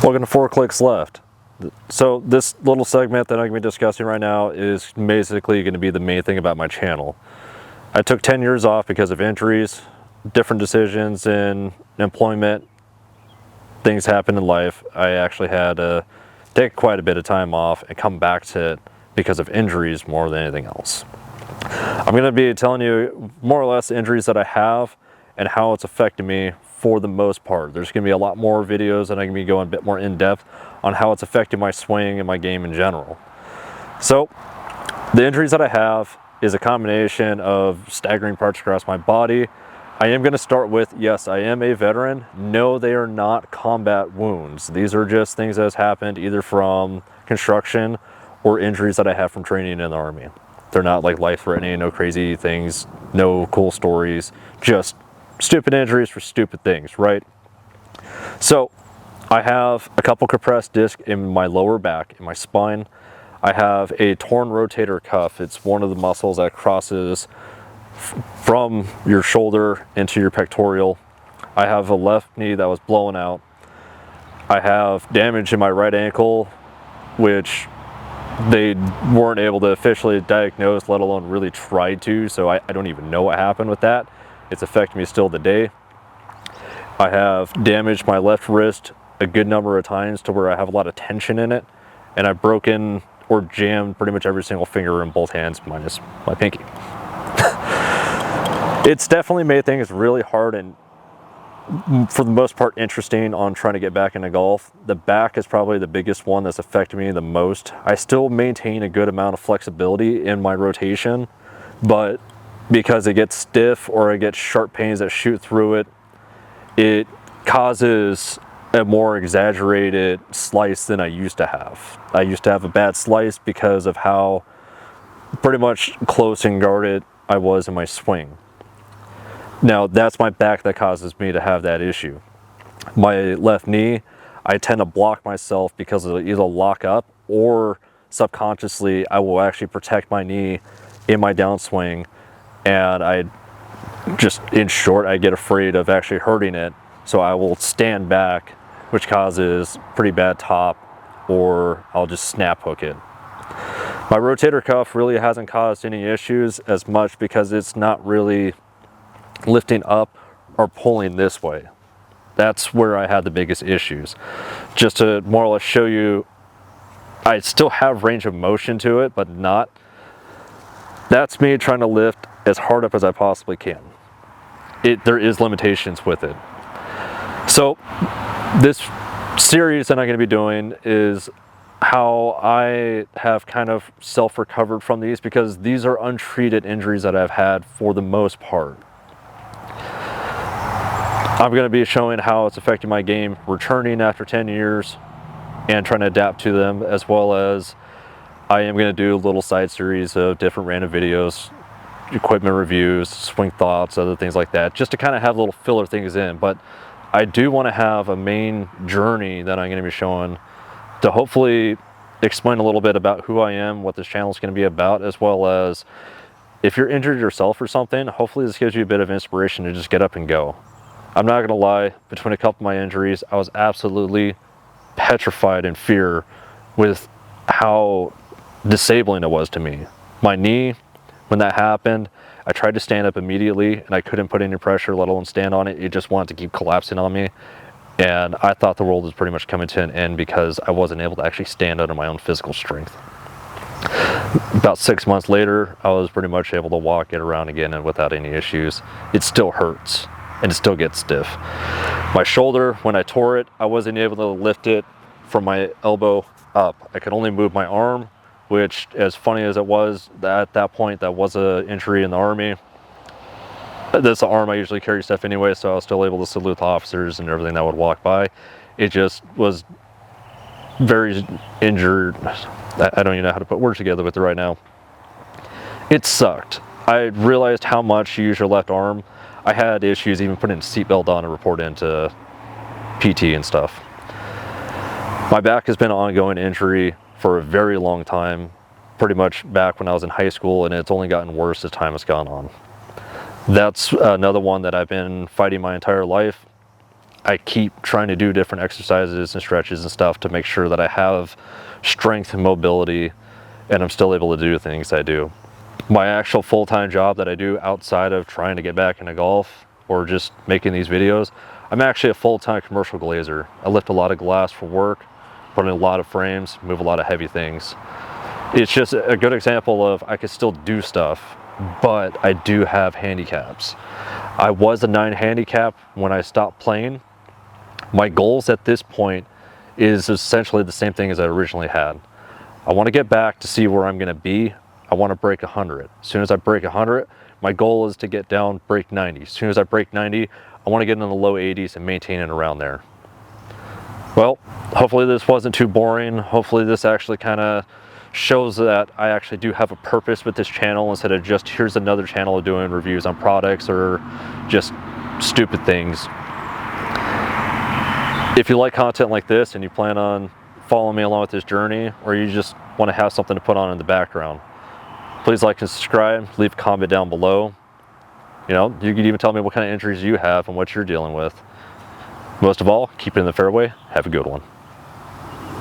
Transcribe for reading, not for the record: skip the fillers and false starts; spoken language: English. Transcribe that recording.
Welcome to 4 Clicks Left. So this little segment that I'm going to be discussing right now is basically going to be the main thing about my channel. I took 10 years off because of injuries, different decisions in employment, things happen in life. I actually had to take quite a bit of time off and come back to it because of injuries more than anything else. I'm going to be telling you more or less the injuries that I have and how it's affected me for the most part. There's going to be a lot more videos that I'm going to be going a bit more in depth on how it's affecting my swing and my game in general. So the injuries that I have is a combination of staggering parts across my body. I am going to start with, yes, I am a veteran. No, they are not combat wounds. These are just things that has happened either from construction or injuries that I have from training in the Army. They're not like life-threatening, no crazy things, no cool stories, just stupid injuries for stupid things, right? So I have a couple compressed discs in my lower back, in my spine. I have a torn rotator cuff. It's one of the muscles that crosses from your shoulder into your pectoral. I have a left knee that was blown out. I have damage in my right ankle, which they weren't able to officially diagnose, let alone really try to, so I don't even know what happened with that. It's affected me still today. I have damaged my left wrist a good number of times to where I have a lot of tension in it, and I've broken or jammed pretty much every single finger in both hands minus my pinky. It's definitely made things really hard and for the most part interesting on trying to get back into golf. The back is probably the biggest one that's affected me the most. I still maintain a good amount of flexibility in my rotation, but because it gets stiff or I get sharp pains that shoot through it, it causes a more exaggerated slice than I used to have. I used to have a bad slice because of how pretty much close and guarded I was in my swing. Now that's my back that causes me to have that issue. My left knee, I tend to block myself because it'll either lock up or subconsciously I will actually protect my knee in my downswing, and I just, in short, I get afraid of actually hurting it, so I will stand back, which causes pretty bad top, or I'll just snap hook it. My rotator cuff really hasn't caused any issues as much because it's not really lifting up or pulling this way. That's where I had the biggest issues. Just to more or less show you, I still have range of motion to it, but not. That's me trying to lift as hard up as I possibly can. There is limitations with it. So this series that I'm going to be doing is how I have kind of self-recovered from these, because these are untreated injuries that I've had for the most part. I'm going to be showing how it's affecting my game returning after 10 years and trying to adapt to them, as well as I am going to do a little side series of different random videos, equipment reviews, swing thoughts, other things like that, just to kind of have little filler things in. But I do want to have a main journey that I'm going to be showing to hopefully explain a little bit about who I am, what this channel is going to be about, as well as if you're injured yourself or something, hopefully this gives you a bit of inspiration to just get up and go. I'm not going to lie, between a couple of my injuries, I was absolutely petrified in fear with how disabling it was to me. My knee, when that happened, I tried to stand up immediately and I couldn't put any pressure, let alone stand on it. It just wanted to keep collapsing on me. And I thought the world was pretty much coming to an end because I wasn't able to actually stand under my own physical strength. About 6 months later, I was pretty much able to walk, get around again, and without any issues. It still hurts and it still gets stiff. My shoulder, when I tore it, I wasn't able to lift it from my elbow up. I could only move my arm, which, as funny as it was, at that point, that was an injury in the Army. That's the arm I usually carry stuff anyway, so I was still able to salute the officers and everything that would walk by. It just was very injured. I don't even know how to put words together with it right now. It sucked. I realized how much you use your left arm. I had issues even putting a seatbelt on and report into PT and stuff. My back has been an ongoing injury for a very long time, pretty much back when I was in high school, and it's only gotten worse as time has gone on. That's another one that I've been fighting my entire life. I keep trying to do different exercises and stretches and stuff to make sure that I have strength and mobility and I'm still able to do things I do. My actual full-time job that I do outside of trying to get back into golf or just making these videos, I'm actually a full-time commercial glazer. I lift a lot of glass for work, put in a lot of frames, move a lot of heavy things. It's just a good example of I could still do stuff, but I do have handicaps. I was a 9 handicap when I stopped playing. My goals at this point is essentially the same thing as I originally had. I want to get back to see where I'm going to be. I want to break 100. As soon as I break 100, my goal is to get down, break 90. As soon as I break 90, I want to get in the low 80s and maintain it around there. Well, hopefully this wasn't too boring. Hopefully this actually kind of shows that I actually do have a purpose with this channel instead of just here's another channel doing reviews on products or just stupid things. If you like content like this and you plan on following me along with this journey, or you just want to have something to put on in the background, please like and subscribe, leave a comment down below. You know, you can even tell me what kind of injuries you have and what you're dealing with. Most of all, keep it in the fairway. Have a good one.